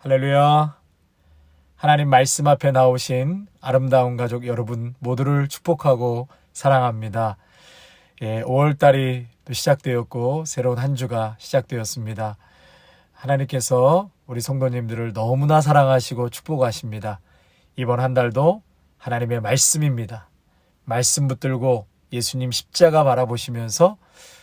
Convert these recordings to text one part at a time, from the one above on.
할렐루야. 하나님 말씀 앞에 나오신 아름다운 가족 여러분 모두를 축복하고 사랑합니다. 5월달이 또 시작되었고 새로운 한 주가 시작되었습니다. 하나님께서 우리 성도님들을 너무나 사랑하시고 축복하십니다. 이번 한 달도 하나님의 말씀입니다. 말씀 붙들고 예수님 십자가 바라보시면서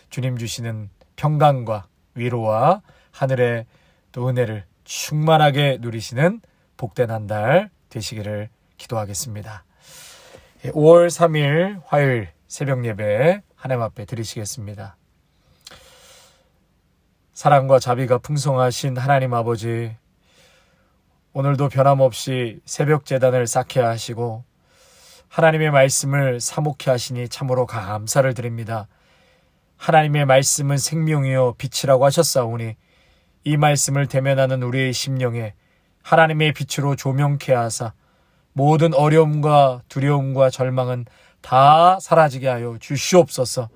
주님 주시는 평강과 위로와 하늘의 또 은혜를 충만하게 누리시는 복된 한 달 되시기를 기도하겠습니다. 5월 3일 화요일 새벽 예배 하나님 앞에 드리시겠습니다. 사랑과 자비가 풍성하신 하나님 아버지, 오늘도 변함없이 새벽 제단을 쌓게 하시고 하나님의 말씀을 사목케 하시니 참으로 감사를 드립니다. 하나님의 말씀은 생명이요 빛이라고 하셨사오니 이 말씀을 대면하는 우리의 심령에 하나님의 빛으로 조명케 하사 모든 어려움과 두려움과 절망은 다 사라지게 하여 주시옵소서.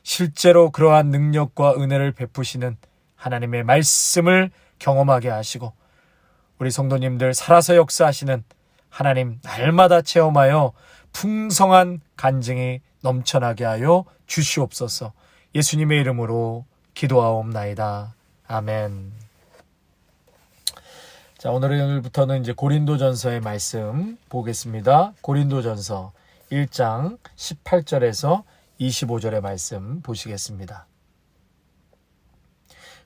실제로 그러한 능력과 은혜를 베푸시는 하나님의 말씀을 경험하게 하시고 우리 성도님들 살아서 역사하시는 하나님 날마다 체험하여 풍성한 간증이 넘쳐나게 하여 주시옵소서. 예수님의 이름으로 기도하옵나이다. 아멘. 자, 오늘부터는 이제 고린도전서의 말씀 보겠습니다. 고린도전서 1장 18절에서 25절의 말씀 보시겠습니다.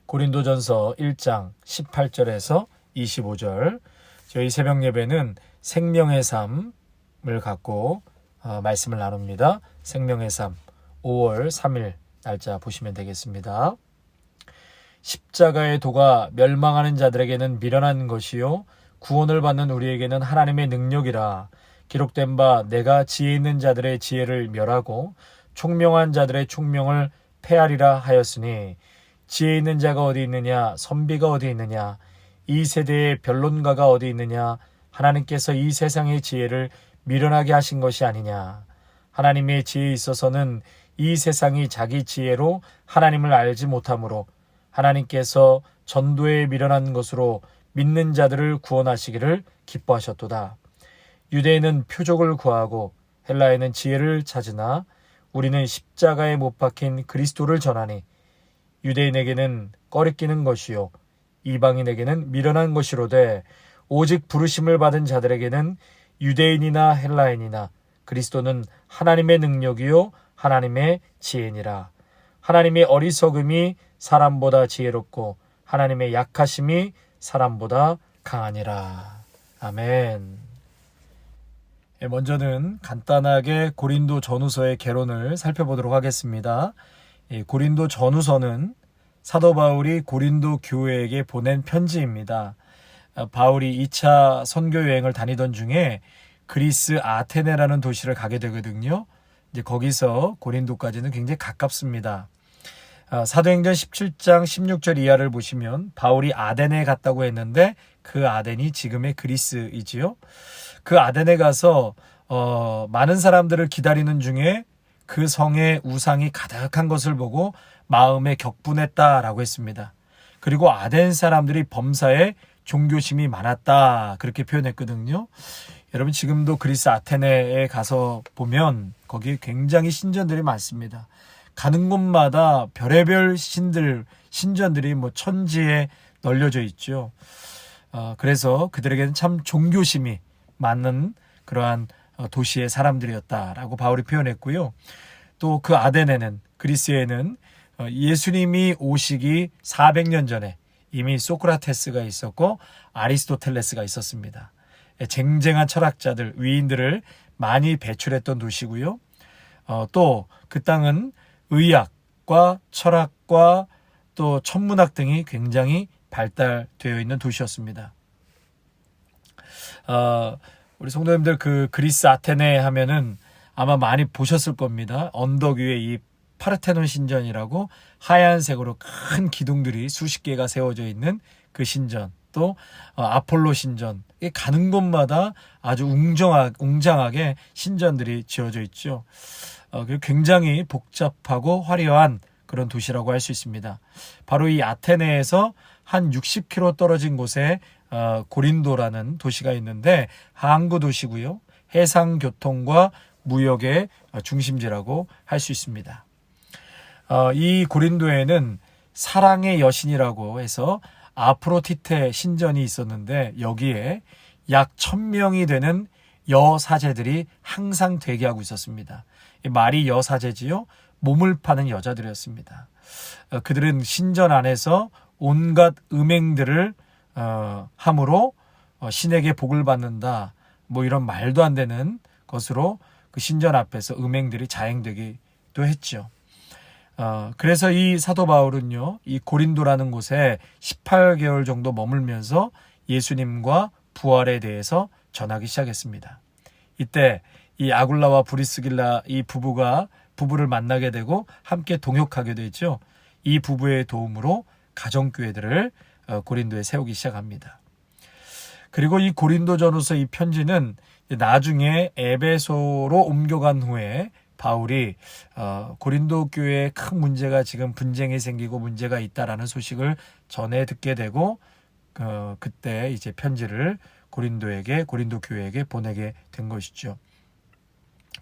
고린도전서 1장 18절에서 25절. 저희 새벽 예배는 생명의 삶을 갖고 말씀을 나눕니다. 생명의 삶 5월 3일 날짜 보시면 되겠습니다. 십자가의 도가 멸망하는 자들에게는 미련한 것이요 구원을 받는 우리에게는 하나님의 능력이라. 기록된 바 내가 지혜 있는 자들의 지혜를 멸하고 총명한 자들의 총명을 패하리라 하였으니 지혜 있는 자가 어디 있느냐 선비가 어디 있느냐 이 세대의 변론가가 어디 있느냐 하나님께서 이 세상의 지혜를 미련하게 하신 것이 아니냐. 하나님의 지혜에 있어서는 이 세상이 자기 지혜로 하나님을 알지 못하므로 하나님께서 전도에 미련한 것으로 믿는 자들을 구원하시기를 기뻐하셨도다. 유대인은 표적을 구하고 헬라에는 지혜를 찾으나 우리는 십자가에 못 박힌 그리스도를 전하니 유대인에게는 꺼리끼는 것이요 이방인에게는 미련한 것이로되 오직 부르심을 받은 자들에게는 유대인이나 헬라인이나 그리스도는 하나님의 능력이요 하나님의 지혜니라. 하나님의 어리석음이 사람보다 지혜롭고 하나님의 약하심이 사람보다 강하니라. 아멘. 먼저는 간단하게 고린도 전후서의 개론을 살펴보도록 하겠습니다. 고린도 전후서는 사도 바울이 고린도 교회에게 보낸 편지입니다. 바울이 2차 선교 여행을 다니던 중에 그리스 아테네라는 도시를 가게 되거든요. 이제 거기서 고린도까지는 굉장히 가깝습니다. 사도행전 17장 16절 이하를 보시면 바울이 아데네에 갔다고 했는데 그 아덴이 지금의 그리스이지요. 그 아덴에 가서 많은 사람들을 기다리는 중에 그 성에 우상이 가득한 것을 보고 마음에 격분했다라고 했습니다. 그리고 아덴 사람들이 범사에 종교심이 많았다 그렇게 표현했거든요. 여러분 지금도 그리스 아테네에 가서 보면 거기에 굉장히 신전들이 많습니다. 가는 곳마다 별의별 신전들이 천지에 널려져 있죠. 그래서 그들에게는 참 종교심이 많은 그러한 도시의 사람들이었다라고 바울이 표현했고요. 또 그 아데네는 그리스에는 예수님이 오시기 400년 전에 이미 소크라테스가 있었고 아리스토텔레스가 있었습니다. 쟁쟁한 철학자들, 위인들을 많이 배출했던 도시고요. 또 그 땅은 의학과 철학과 또 천문학 등이 굉장히 발달되어 있는 도시였습니다. 우리 성도님들 그 그리스 아테네 하면은 아마 많이 보셨을 겁니다. 언덕 위에 이 파르테논 신전이라고 하얀색으로 큰 기둥들이 수십 개가 세워져 있는 그 신전, 또 아폴로 신전, 가는 곳마다 아주 웅장하게 신전들이 지어져 있죠. 굉장히 복잡하고 화려한 그런 도시라고 할 수 있습니다. 바로 이 아테네에서 한 60km 떨어진 곳에 고린도라는 도시가 있는데 항구 도시고요. 해상교통과 무역의 중심지라고 할 수 있습니다. 이 고린도에는 사랑의 여신이라고 해서 아프로디테 신전이 있었는데 여기에 약 1000명이 되는 여사제들이 항상 대기하고 있었습니다. 말이 여사제지요. 몸을 파는 여자들이었습니다. 그들은 신전 안에서 온갖 음행들을 함으로 신에게 복을 받는다. 뭐 이런 말도 안 되는 것으로 그 신전 앞에서 음행들이 자행되기도 했죠. 그래서 이 사도 바울은요, 이 고린도라는 곳에 18개월 정도 머물면서 예수님과 부활에 대해서 전하기 시작했습니다. 이때 이 아굴라와 브리스길라 이 부부를 만나게 되고 함께 동역하게 되죠. 이 부부의 도움으로 가정교회들을 고린도에 세우기 시작합니다. 그리고 이 고린도전후서 이 편지는 나중에 에베소로 옮겨간 후에 바울이 고린도 교회에 큰 문제가 지금 분쟁이 생기고 문제가 있다라는 소식을 전해 듣게 되고 그때 이제 편지를 고린도 교회에게 보내게 된 것이죠.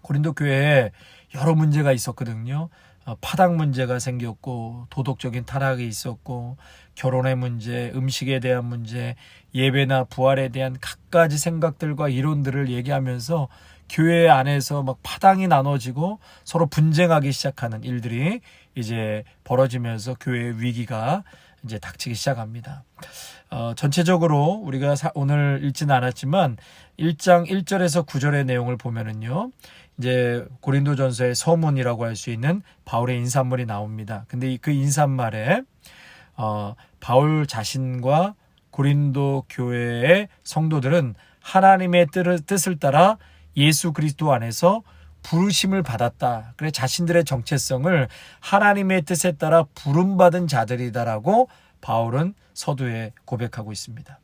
고린도 교회에 여러 문제가 있었거든요. 파당 문제가 생겼고 도덕적인 타락이 있었고 결혼의 문제, 음식에 대한 문제, 예배나 부활에 대한 갖가지 생각들과 이론들을 얘기하면서 교회 안에서 막 파당이 나눠지고 서로 분쟁하기 시작하는 일들이 이제 벌어지면서 교회의 위기가 이제 닥치기 시작합니다. 전체적으로 우리가 오늘 읽지는 않았지만 1장 1절에서 9절의 내용을 보면은요. 이제 고린도전서의 서문이라고 할 수 있는 바울의 인사말이 나옵니다. 근데 그 인사말에 바울 자신과 고린도 교회의 성도들은 하나님의 뜻을 따라 예수 그리스도 안에서 부르심을 받았다. 그래 자신들의 정체성을 하나님의 뜻에 따라 부름받은 자들이다라고 바울은 서두에 고백하고 있습니다.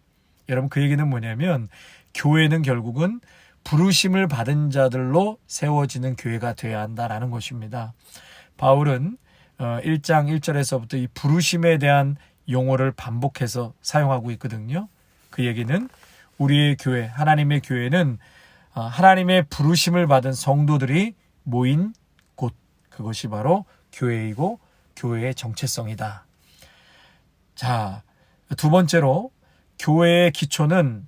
여러분 그 얘기는 뭐냐면 교회는 결국은 부르심을 받은 자들로 세워지는 교회가 되어야 한다라는 것입니다. 바울은 1장 1절에서부터 이 부르심에 대한 용어를 반복해서 사용하고 있거든요. 그 얘기는 우리의 교회, 하나님의 교회는 하나님의 부르심을 받은 성도들이 모인 곳, 그것이 바로 교회이고 교회의 정체성이다. 자, 두 번째로 교회의 기초는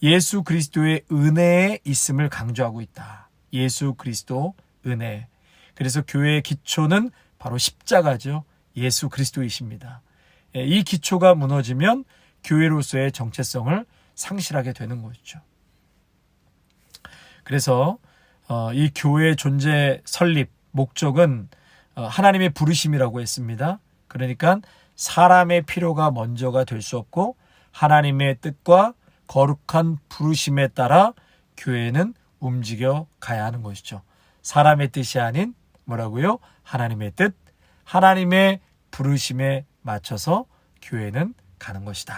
예수 그리스도의 은혜에 있음을 강조하고 있다. 예수 그리스도 은혜. 그래서 교회의 기초는 바로 십자가죠. 예수 그리스도이십니다. 이 기초가 무너지면 교회로서의 정체성을 상실하게 되는 것이죠. 그래서 이 교회의 존재 설립 목적은 하나님의 부르심이라고 했습니다. 그러니까 사람의 필요가 먼저가 될 수 없고 하나님의 뜻과 거룩한 부르심에 따라 교회는 움직여 가야 하는 것이죠. 사람의 뜻이 아닌 뭐라고요? 하나님의 뜻, 하나님의 부르심에 맞춰서 교회는 가는 것이다.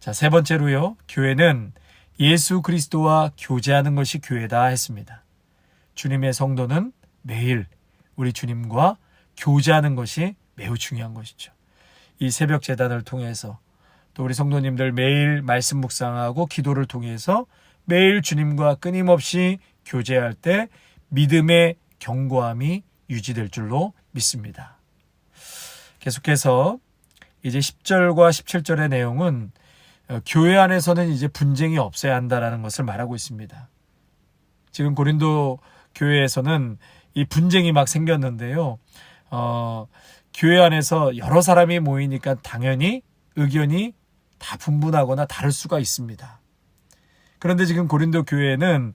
자, 세 번째로요. 교회는 예수 그리스도와 교제하는 것이 교회다 했습니다. 주님의 성도는 매일 우리 주님과 교제하는 것이 매우 중요한 것이죠. 이 새벽 제단을 통해서 또 우리 성도님들 매일 말씀 묵상하고 기도를 통해서 매일 주님과 끊임없이 교제할 때 믿음의 견고함이 유지될 줄로 믿습니다. 계속해서 이제 10절과 17절의 내용은 교회 안에서는 이제 분쟁이 없어야 한다라는 것을 말하고 있습니다. 지금 고린도 교회에서는 이 분쟁이 막 생겼는데요. 교회 안에서 여러 사람이 모이니까 당연히 의견이 다 분분하거나 다를 수가 있습니다. 그런데 지금 고린도 교회는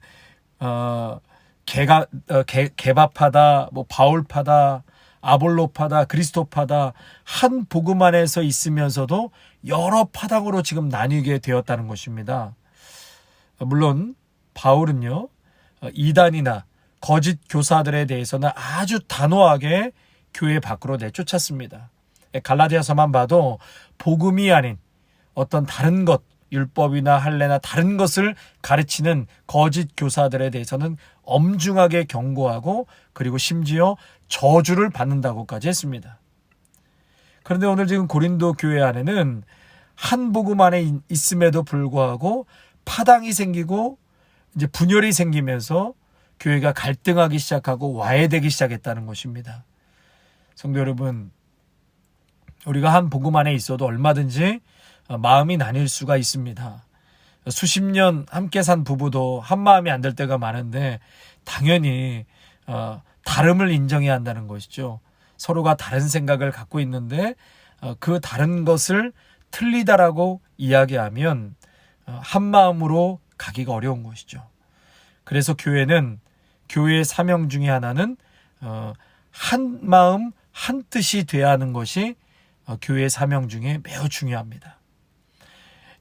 개바파다, 뭐 바울파다, 아볼로파다, 그리스도파다 한 복음 안에서 있으면서도 여러 파당으로 지금 나뉘게 되었다는 것입니다. 물론 바울은요, 이단이나 거짓 교사들에 대해서는 아주 단호하게 교회 밖으로 내쫓았습니다. 갈라디아서만 봐도 복음이 아닌 어떤 다른 것, 율법이나 할례나 다른 것을 가르치는 거짓 교사들에 대해서는 엄중하게 경고하고 그리고 심지어 저주를 받는다고까지 했습니다. 그런데 오늘 지금 고린도 교회 안에는 한 복음 안에 있음에도 불구하고 파당이 생기고 이제 분열이 생기면서 교회가 갈등하기 시작하고 와해되기 시작했다는 것입니다. 성도 여러분, 우리가 한 복음 안에 있어도 얼마든지 마음이 나뉠 수가 있습니다. 수십 년 함께 산 부부도 한 마음이 안 될 때가 많은데 당연히 다름을 인정해야 한다는 것이죠. 서로가 다른 생각을 갖고 있는데 그 다른 것을 틀리다라고 이야기하면 한 마음으로 가기가 어려운 것이죠. 그래서 교회는 교회의 사명 중에 하나는 한 마음 한 뜻이 돼야 하는 것이 교회의 사명 중에 매우 중요합니다.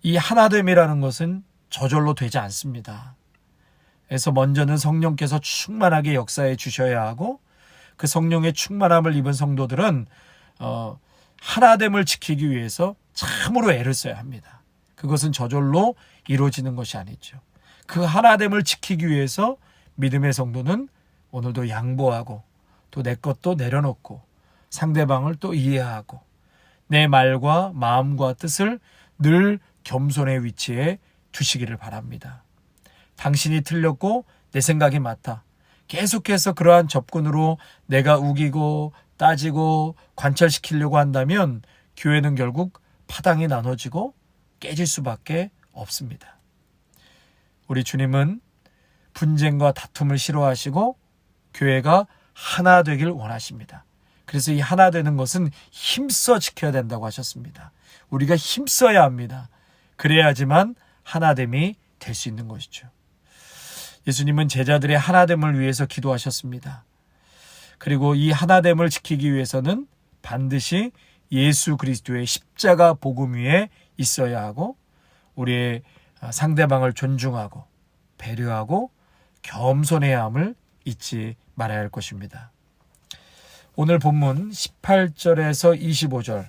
이 하나됨이라는 것은 저절로 되지 않습니다. 그래서 먼저는 성령께서 충만하게 역사해 주셔야 하고 그 성령의 충만함을 입은 성도들은 하나됨을 지키기 위해서 참으로 애를 써야 합니다. 그것은 저절로 이루어지는 것이 아니죠. 그 하나됨을 지키기 위해서 믿음의 성도는 오늘도 양보하고 또 내 것도 내려놓고 상대방을 또 이해하고 내 말과 마음과 뜻을 늘 겸손의 위치에 두시기를 바랍니다. 당신이 틀렸고 내 생각이 맞다. 계속해서 그러한 접근으로 내가 우기고 따지고 관철시키려고 한다면 교회는 결국 파당이 나눠지고 깨질 수밖에 없습니다. 우리 주님은 분쟁과 다툼을 싫어하시고 교회가 하나 되길 원하십니다. 그래서 이 하나 되는 것은 힘써 지켜야 된다고 하셨습니다. 우리가 힘써야 합니다. 그래야지만 하나됨이 될 수 있는 것이죠. 예수님은 제자들의 하나됨을 위해서 기도하셨습니다. 그리고 이 하나됨을 지키기 위해서는 반드시 예수 그리스도의 십자가 복음 위에 있어야 하고 우리의 상대방을 존중하고 배려하고 겸손해야 함을 잊지 말아야 할 것입니다. 오늘 본문 18절에서 25절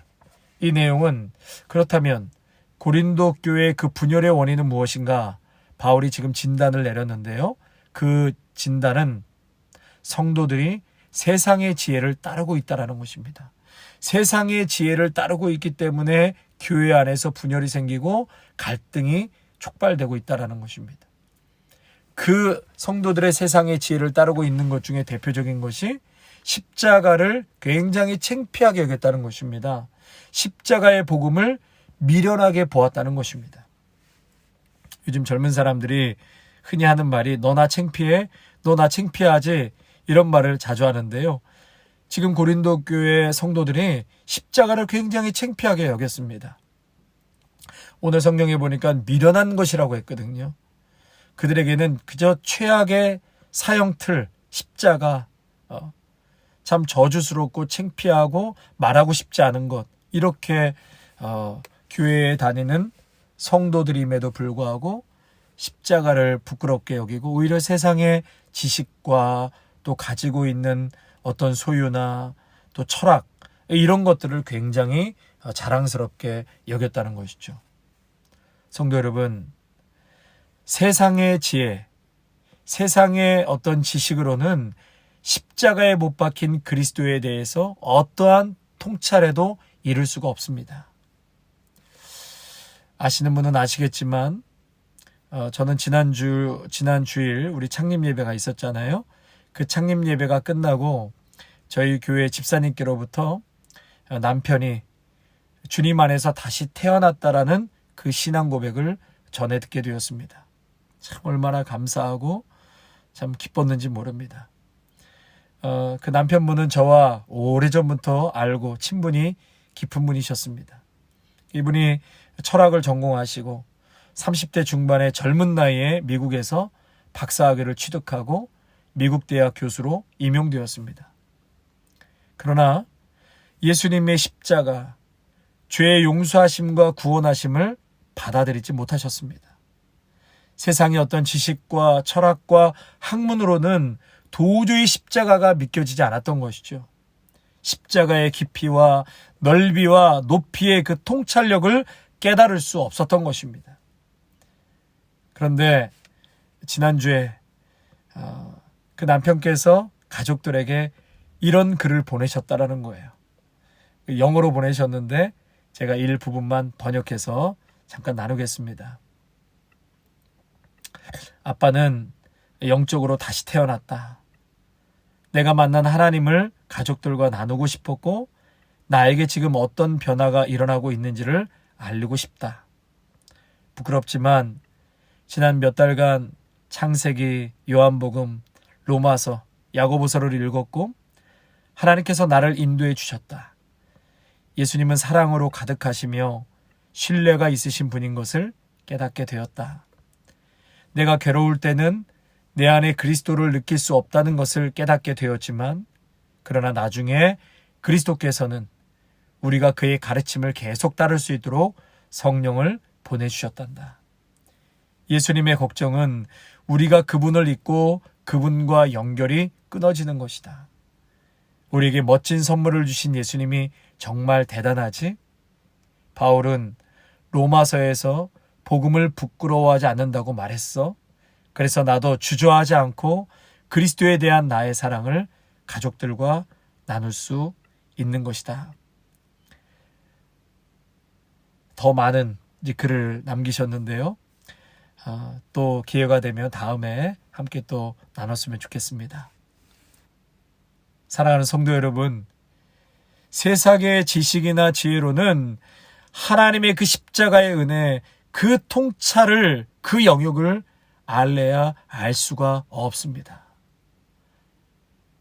이 내용은 그렇다면 고린도 교회의 그 분열의 원인은 무엇인가? 바울이 지금 진단을 내렸는데요. 그 진단은 성도들이 세상의 지혜를 따르고 있다는 것입니다. 세상의 지혜를 따르고 있기 때문에 교회 안에서 분열이 생기고 갈등이 촉발되고 있다는 것입니다. 그 성도들의 세상의 지혜를 따르고 있는 것 중에 대표적인 것이 십자가를 굉장히 창피하게 여겼다는 것입니다. 십자가의 복음을 미련하게 보았다는 것입니다. 요즘 젊은 사람들이 흔히 하는 말이 너 나 창피해? 너 나 창피하지? 이런 말을 자주 하는데요. 지금 고린도 교회 성도들이 십자가를 굉장히 창피하게 여겼습니다. 오늘 성경에 보니까 미련한 것이라고 했거든요. 그들에게는 그저 최악의 사형틀, 십자가, 참 저주스럽고 창피하고 말하고 싶지 않은 것, 이렇게 교회에 다니는 성도들임에도 불구하고 십자가를 부끄럽게 여기고 오히려 세상의 지식과 또 가지고 있는 어떤 소유나 또 철학 이런 것들을 굉장히 자랑스럽게 여겼다는 것이죠. 성도 여러분, 세상의 지혜, 세상의 어떤 지식으로는 십자가에 못 박힌 그리스도에 대해서 어떠한 통찰에도 이룰 수가 없습니다. 아시는 분은 아시겠지만 저는 지난 주일 우리 창립 예배가 있었잖아요. 그 창립 예배가 끝나고 저희 교회 집사님께로부터 남편이 주님 안에서 다시 태어났다라는 그 신앙 고백을 전해 듣게 되었습니다. 참 얼마나 감사하고 참 기뻤는지 모릅니다. 그 남편분은 저와 오래전부터 알고 친분이 깊은 분이셨습니다. 이분이 철학을 전공하시고 30대 중반의 젊은 나이에 미국에서 박사학위를 취득하고 미국 대학 교수로 임용되었습니다. 그러나 예수님의 십자가, 죄의 용서하심과 구원하심을 받아들이지 못하셨습니다. 세상의 어떤 지식과 철학과 학문으로는 도저히 십자가가 믿겨지지 않았던 것이죠. 십자가의 깊이와 넓이와 높이의 그 통찰력을 깨달을 수 없었던 것입니다. 그런데 지난주에 그 남편께서 가족들에게 이런 글을 보내셨다라는 거예요. 영어로 보내셨는데 제가 일부분만 번역해서 잠깐 나누겠습니다. 아빠는 영적으로 다시 태어났다. 내가 만난 하나님을 가족들과 나누고 싶었고 나에게 지금 어떤 변화가 일어나고 있는지를 알리고 싶다. 부끄럽지만 지난 몇 달간 창세기, 요한복음, 로마서, 야고보서를 읽었고 하나님께서 나를 인도해 주셨다. 예수님은 사랑으로 가득하시며 신뢰가 있으신 분인 것을 깨닫게 되었다. 내가 괴로울 때는 내 안에 그리스도를 느낄 수 없다는 것을 깨닫게 되었지만 그러나 나중에 그리스도께서는 우리가 그의 가르침을 계속 따를 수 있도록 성령을 보내주셨단다. 예수님의 걱정은 우리가 그분을 잊고 그분과 연결이 끊어지는 것이다. 우리에게 멋진 선물을 주신 예수님이 정말 대단하지? 바울은 로마서에서 복음을 부끄러워하지 않는다고 말했어. 그래서 나도 주저하지 않고 그리스도에 대한 나의 사랑을 가족들과 나눌 수 있는 것이다. 더 많은 글을 남기셨는데요. 또 기회가 되면 다음에 함께 또 나눴으면 좋겠습니다. 사랑하는 성도 여러분, 세상의 지식이나 지혜로는 하나님의 그 십자가의 은혜, 그 통찰을, 그 영역을 알래야 알 수가 없습니다.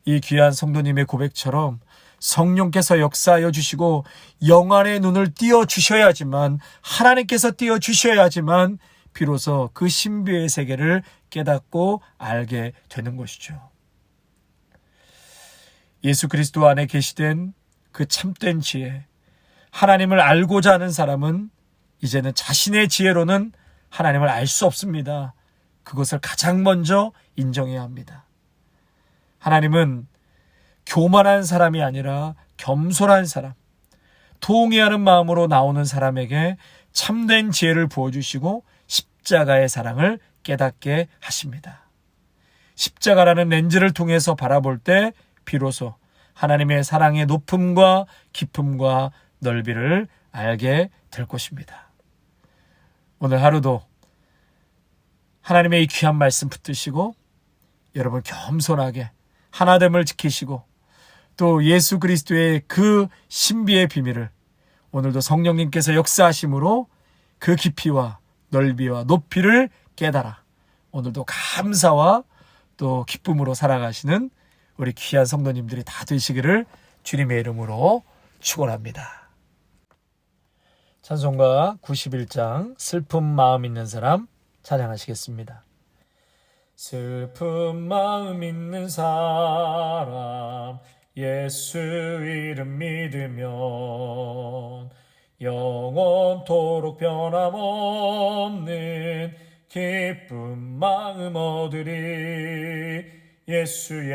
이 귀한 성도님의 고백처럼 성령께서 역사하여 주시고 영안의 눈을 띄워주셔야지만, 하나님께서 띄워주셔야지만 비로소 그 신비의 세계를 깨닫고 알게 되는 것이죠. 예수 그리스도 안에 계시된 그 참된 지혜, 하나님을 알고자 하는 사람은 이제는 자신의 지혜로는 하나님을 알 수 없습니다. 그것을 가장 먼저 인정해야 합니다. 하나님은 교만한 사람이 아니라 겸손한 사람, 통회하는 마음으로 나오는 사람에게 참된 지혜를 부어주시고 십자가의 사랑을 깨닫게 하십니다. 십자가라는 렌즈를 통해서 바라볼 때 비로소 하나님의 사랑의 높음과 깊음과 넓이를 알게 될 것입니다. 오늘 하루도 하나님의 이 귀한 말씀 붙드시고 여러분 겸손하게 하나됨을 지키시고 또 예수 그리스도의 그 신비의 비밀을 오늘도 성령님께서 역사하심으로 그 깊이와 넓이와 높이를 깨달아 오늘도 감사와 또 기쁨으로 살아가시는 우리 귀한 성도님들이 다 되시기를 주님의 이름으로 축원합니다. 찬송가 91장 슬픈 마음 있는 사람 찬양하시겠습니다. 슬픈 마음 있는 사람 예수 이름 믿으면 영원토록 변함없는 기쁜 마음 얻으리. 예수의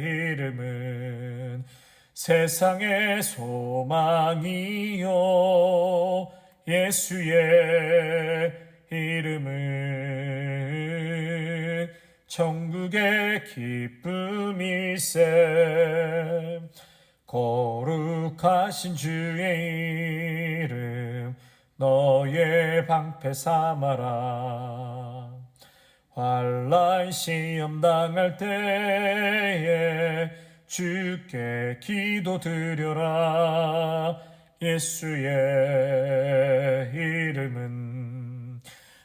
이름은 세상의 소망이요 예수의 이름은 천국의 기쁨일세. 거룩하신 주의 이름 너의 방패 삼아라. 환난 시험 당할 때에 주께 기도드려라. 예수의 이름은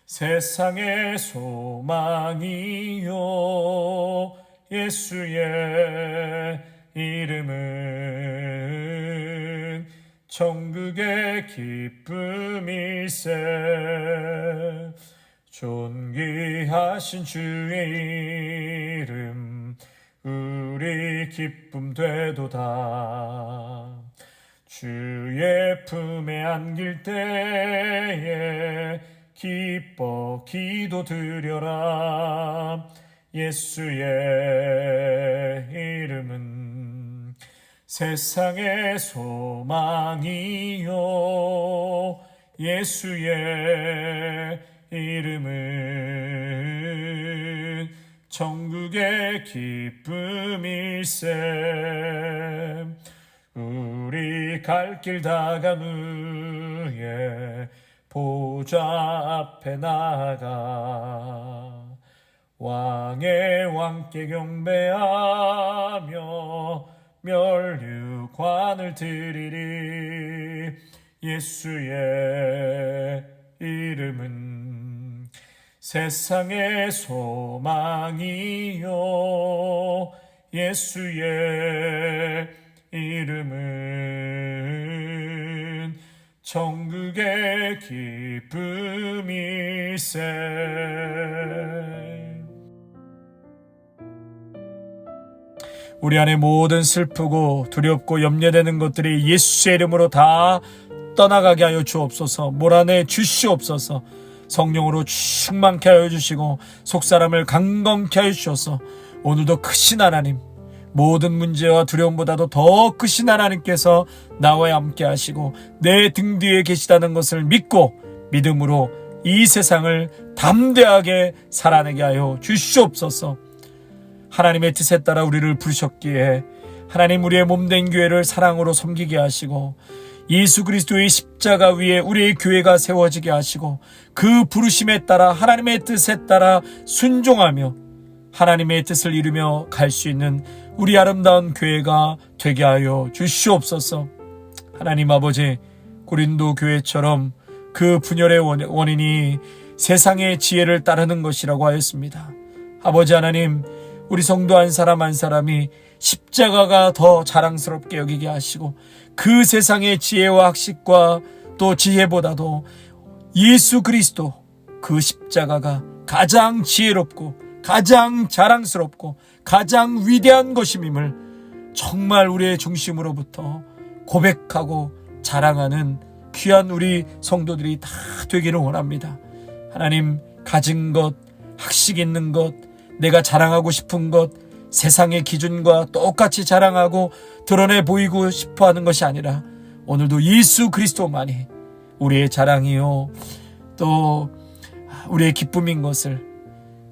세상의 소망이요 예수의 이름은 천국의 기쁨일세. 존귀하신 주의 이름 우리 기쁨 되도다. 주의 품에 안길 때에 기뻐 기도드려라. 예수의 이름은 세상의 소망이요 예수의 이름은 천국의 기쁨일세. 우리 갈 길 다간 후에 보좌 앞에 나가 왕의 왕께 경배하며 면류관을 드리리. 예수의 이름은 세상의 소망이요 예수의 이름은 천국의 기쁨일세. 우리 안에 모든 슬프고 두렵고 염려되는 것들이 예수의 이름으로 다 떠나가게 하여 주옵소서. 몰아내 주시옵소서. 성령으로 충만케 하여 주시고 속사람을 강건케 하여 주셔서 오늘도 크신 하나님, 모든 문제와 두려움보다도 더 크신 하나님께서 나와 함께 하시고 내 등 뒤에 계시다는 것을 믿고 믿음으로 이 세상을 담대하게 살아내게 하여 주시옵소서. 하나님의 뜻에 따라 우리를 부르셨기에 하나님 우리의 몸된 교회를 사랑으로 섬기게 하시고 예수 그리스도의 십자가 위에 우리의 교회가 세워지게 하시고 그 부르심에 따라 하나님의 뜻에 따라 순종하며 하나님의 뜻을 이루며 갈 수 있는 우리 아름다운 교회가 되게 하여 주시옵소서. 하나님 아버지, 고린도 교회처럼 그 분열의 원인이 세상의 지혜를 따르는 것이라고 하였습니다. 아버지 하나님, 우리 성도 한 사람 한 사람이 십자가가 더 자랑스럽게 여기게 하시고 그 세상의 지혜와 학식과 또 지혜보다도 예수 그리스도 그 십자가가 가장 지혜롭고 가장 자랑스럽고 가장 위대한 것임임을 정말 우리의 중심으로부터 고백하고 자랑하는 귀한 우리 성도들이 다 되기를 원합니다. 하나님, 가진 것, 학식 있는 것, 내가 자랑하고 싶은 것, 세상의 기준과 똑같이 자랑하고 드러내 보이고 싶어하는 것이 아니라 오늘도 예수 그리스도만이 우리의 자랑이요 또 우리의 기쁨인 것을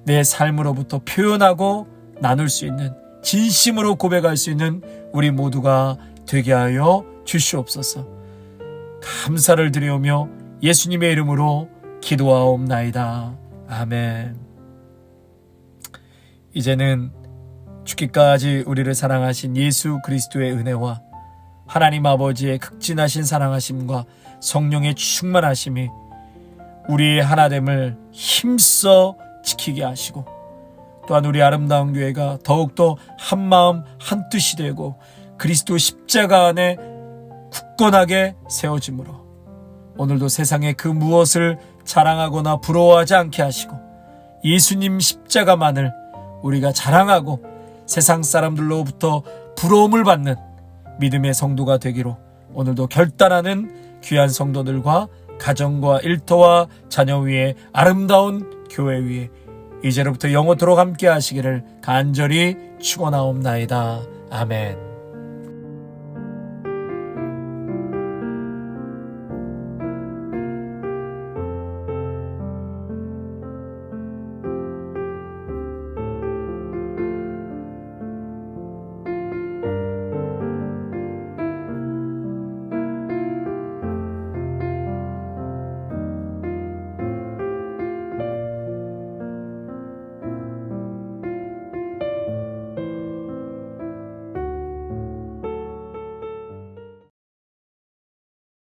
내 삶으로부터 표현하고 나눌 수 있는, 진심으로 고백할 수 있는 우리 모두가 되게 하여 주시옵소서. 감사를 드리오며 예수님의 이름으로 기도하옵나이다. 아멘. 이제는 죽기까지 우리를 사랑하신 예수 그리스도의 은혜와 하나님 아버지의 극진하신 사랑하심과 성령의 충만하심이 우리의 하나됨을 힘써 지키게 하시고 또한 우리 아름다운 교회가 더욱더 한마음 한뜻이 되고 그리스도 십자가 안에 굳건하게 세워짐으로 오늘도 세상에 그 무엇을 자랑하거나 부러워하지 않게 하시고 예수님 십자가만을 우리가 자랑하고 세상 사람들로부터 부러움을 받는 믿음의 성도가 되기로 오늘도 결단하는 귀한 성도들과 가정과 일터와 자녀 위에 아름다운 교회 위에 이제로부터 영원토록 함께 하시기를 간절히 축원하옵나이다. 아멘.